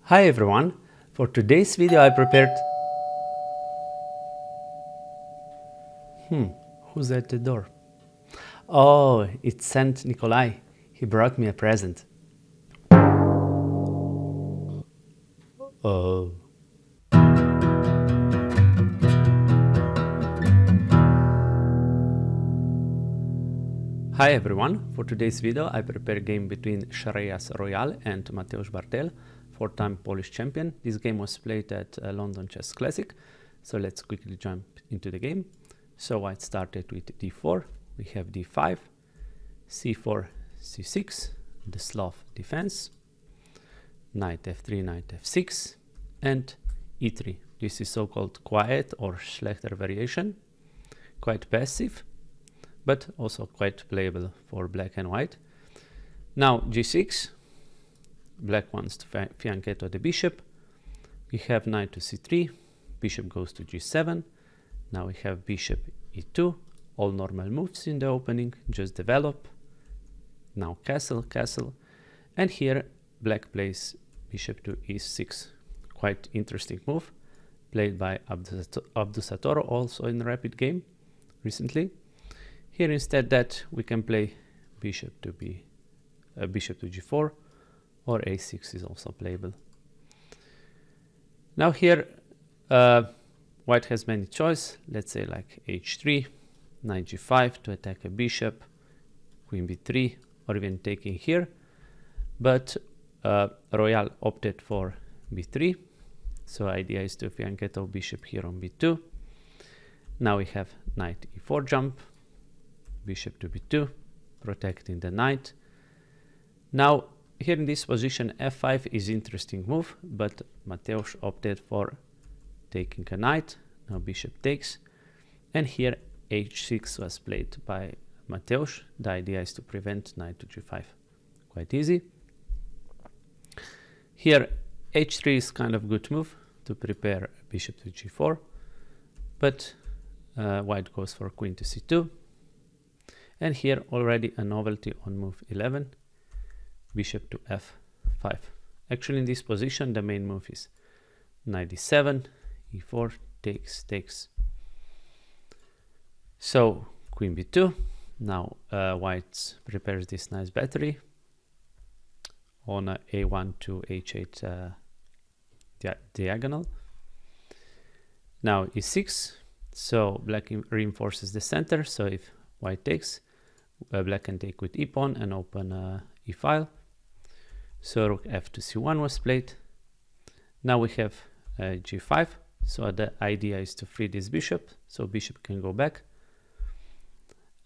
Hi everyone, for today's video I prepared... Who's at the door? Oh, it's Saint Nikolai. He brought me a present. Oh. Hi everyone, for today's video I prepared a game between Sharias Royal and Mateusz Bartal, 4-time Polish champion. This game was played at London Chess Classic, so let's quickly jump into the game. So white started with d4, we have d5, c4, c6, the Slav defense, knight f3, knight f6, and e3. This is so-called quiet or Schlechter variation, quite passive, but also quite playable for black and white. Now g6, black wants to fianchetto the bishop. We have knight to c3, bishop goes to g7. Now we have bishop e2, all normal moves in the opening, just develop. Now castle, castle, and here black plays bishop to e6. Quite interesting move, played by Abdusatoro also in rapid game recently. Here instead that we can play bishop to g4, or a6 is also playable. Now here white has many choices, let's say like h3, knight g5 to attack a bishop, queen b3, or even taking here, but Royal opted for b3, so idea is to fianchetto bishop here on b2. Now we have knight e4 jump, bishop to b2, protecting the knight. Now here in this position f5 is interesting move, but Mateusz opted for taking a knight. Now bishop takes, and here h6 was played by Mateusz. The idea is to prevent knight to g5. Quite easy. Here h3 is kind of good move to prepare bishop to g4, but white goes for queen to c2. And here already a novelty on move 11, bishop to f5. Actually in this position the main move is knight d7, e4, takes, takes. So queen b2. Now white prepares this nice battery on a a1 to h8 diagonal. Now e6, so black reinforces the center, so if white takes, black can take with e pawn and open e-file. So rook f to c1 was played. Now we have g5, so the idea is to free this bishop, so bishop can go back.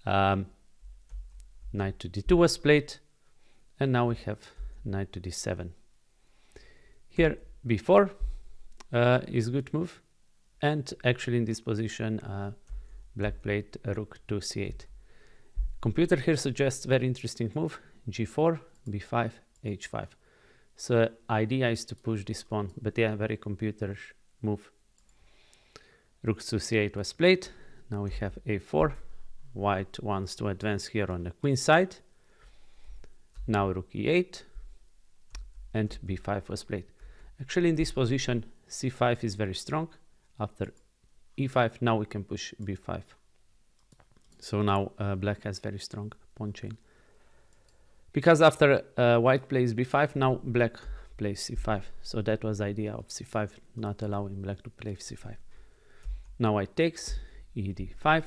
Knight to d2 was played, and now we have knight to d7. Here b4 is good move, and actually in this position black played rook to c8. Computer here suggests very interesting move, g4, b5, h5. So idea is to push this pawn, but yeah, very computer move. Rook to c8 was played. Now we have a4. White wants to advance here on the queen side. Now rook e8, and b5 was played. Actually in this position c5 is very strong. After e5 now we can push b5. So now black has very strong pawn chain. Because after white plays b5, now black plays c5. So that was the idea of c5, not allowing black to play c5. Now white takes, ed5.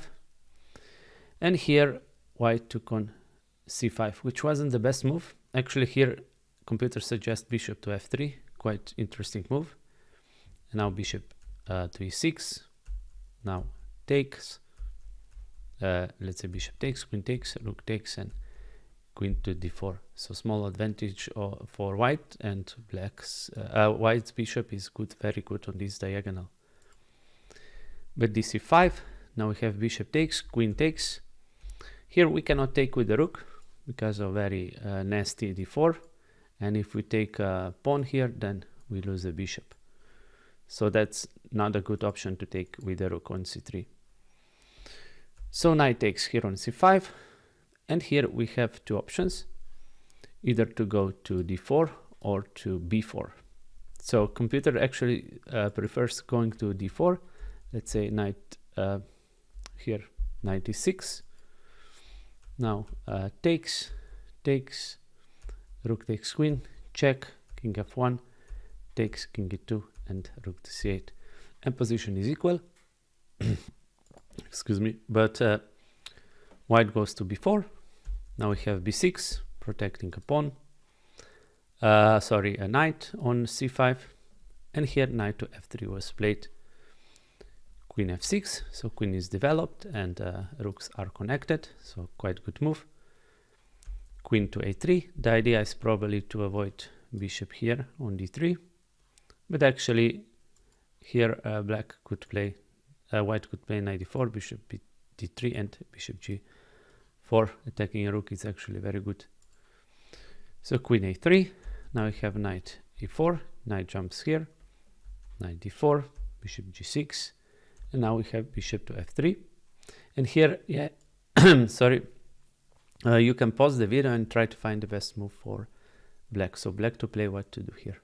And here white took on c5, which wasn't the best move. Actually here computer suggests bishop to f3, quite interesting move. And now bishop to e6. Now takes. Let's say bishop takes, queen takes, rook takes, and queen to d4. So small advantage for white, and black's white's bishop is good, very good on this diagonal. But dc5, now we have bishop takes, queen takes. Here we cannot take with the rook because of very nasty d4, and if we take a pawn here, then we lose the bishop. So that's not a good option to take with the rook on c3. So knight takes here on c5, and here we have two options, either to go to d4 or to b4. So computer actually prefers going to d4. Let's say knight here, knight e6. Now takes, rook takes queen, check, king f1, takes, king e2, and rook to c8. And position is equal. Excuse me, but white goes to b4. Now we have b6, protecting a pawn. A knight on c5. And here knight to f3 was played. Queen f6, so queen is developed and rooks are connected, so quite good move. Queen to a3. The idea is probably to avoid bishop here on d3, but actually here white could play knight d4, bishop d3, and bishop g4. Attacking a rook is actually very good. So queen a3. Now we have knight e4. Knight jumps here. Knight d4, bishop g6. And now we have bishop to f3. And here, yeah, sorry, you can pause the video and try to find the best move for black. So black to play what to do here.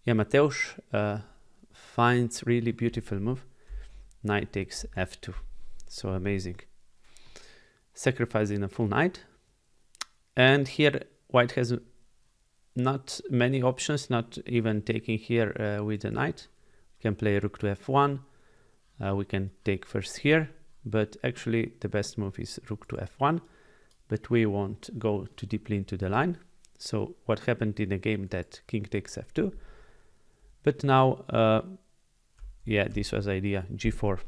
Yeah, Mateusz finds really beautiful move. Knight takes f2. So amazing. Sacrificing a full knight. And here white has not many options, not even taking here with the knight. Can play rook to f1. We can take first here, but actually the best move is rook to f1, but we won't go too deeply into the line. So what happened in the game that king takes f2, but now yeah, this was idea, g4.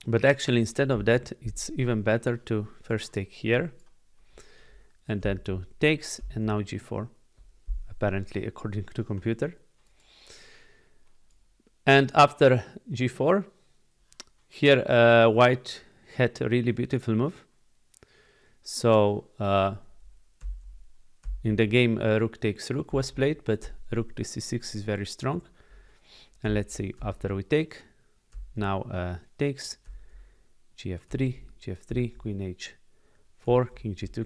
But actually instead of that, it's even better to first take here and then to takes, and now g4, apparently according to computer. And after g4, here white had a really beautiful move. So in the game rook takes rook was played, but rook to c6 is very strong. And let's see, after we take, now takes, gf3, queen h4, king g2,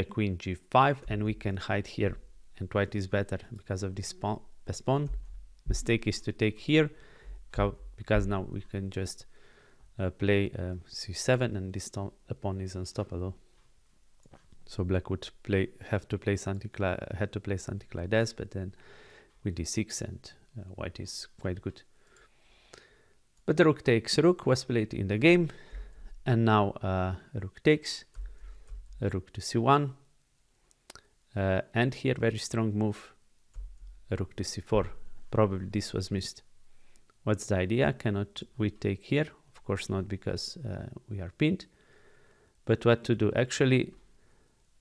queen g5, and we can hide here. And white is better because of this pawn. Mistake is to take here, because now we can just play c7, and this pawn is unstoppable. So black would had to play something like this, but then with d6, and white is quite good. But the rook takes rook was played in the game, and now rook takes, rook to c1, and here very strong move, rook to c4. Probably this was missed. What's the idea? Cannot we take here? Of course not, because we are pinned. But what to do? Actually,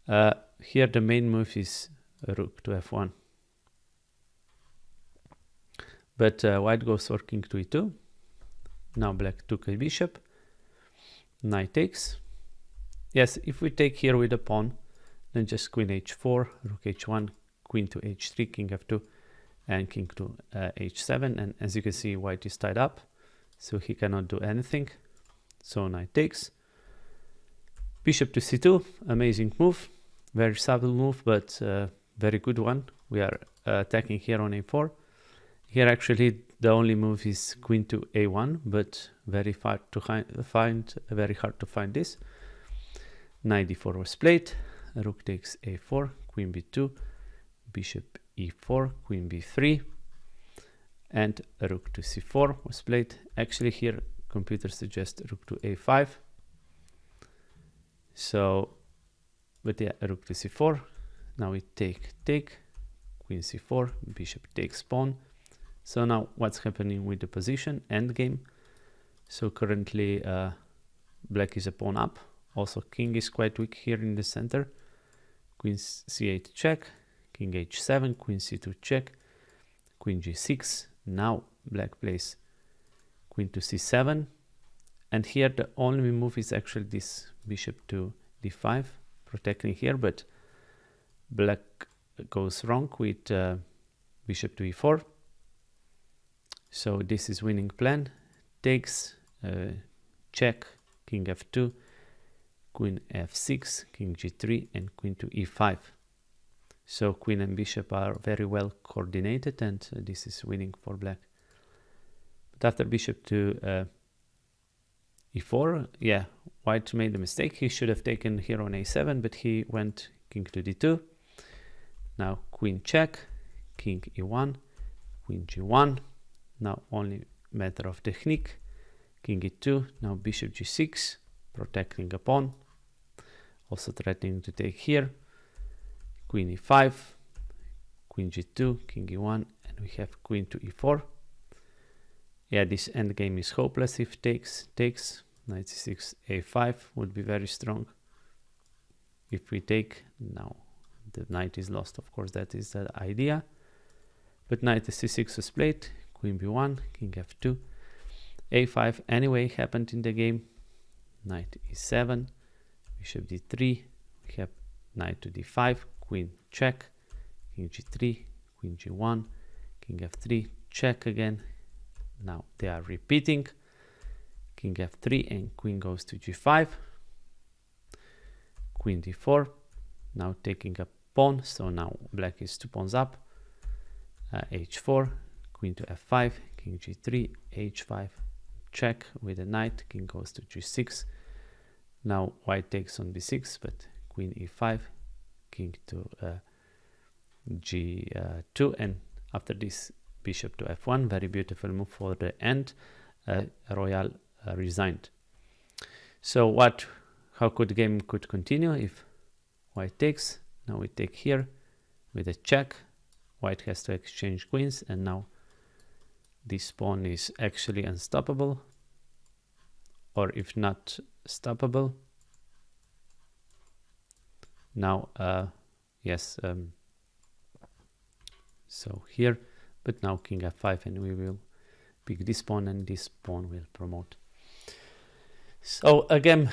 here the main move is rook to f1. But white goes for king to e2. Now black took a bishop. Knight takes. Yes, if we take here with a pawn, then just queen h4, rook h1, queen to h3, king f2, and king to h7. And as you can see, white is tied up, so he cannot do anything. So knight takes. Bishop to c2, amazing move. Very subtle move, but very good one. We are attacking here on a4. Here actually the only move is queen to a1, but very hard to find this. Knight d4 was played. Rook takes a4, queen b2, bishop e4, queen b3, and rook to c4 was played. Actually here computer suggests rook to a5. So, but yeah, rook to c4. Now we take, queen c4, bishop takes pawn. So now what's happening with the position, endgame? So currently black is a pawn up. Also king is quite weak here in the center. Queen c8 check, king h7, queen c2 check, queen g6. Now black plays queen to c7. And here the only move is actually this bishop to d5, protecting here, but black goes wrong with bishop to e4. So this is winning plan. Takes, check, king f2, queen f6, king g3, and queen to e5. So queen and bishop are very well coordinated, and this is winning for black. But after bishop to e4, yeah, white made a mistake. He should have taken here on a7, but he went king to d2. Now queen check, king e1, queen g1. Now only matter of technique. King e2, now bishop g6, protecting a pawn. Also threatening to take here. Queen e5, queen g2, king e1, and we have queen to e4. Yeah, this endgame is hopeless if takes. Knight c6, a5 would be very strong. If we take, now the knight is lost, of course, that is the idea. But knight c6 was played, queen b1, king f2, a5 anyway happened in the game. Knight e7, bishop d3, we have knight to d5, queen check, king g3, queen g1, king f3, check again. Now they are repeating, king f3 and queen goes to g5, queen d4, now taking a pawn, so now black is 2 pawns up, h4, queen to f5, king g3, h5, check with a knight, king goes to g6, now white takes on b6, but queen e5, king to g2, and after this bishop to f1, very beautiful move for the end. Royal resigned. So how could the game could continue if white takes? Now we take here with a check. White has to exchange queens, and now this pawn is actually unstoppable, or if not stoppable. Now yes, so here, but now king f5, and we will pick this pawn, and this pawn will promote. So again,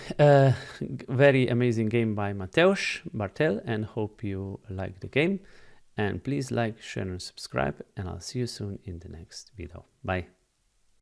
very amazing game by Mateusz Bartal, and hope you like the game. And please like, share and subscribe, and I'll see you soon in the next video. Bye.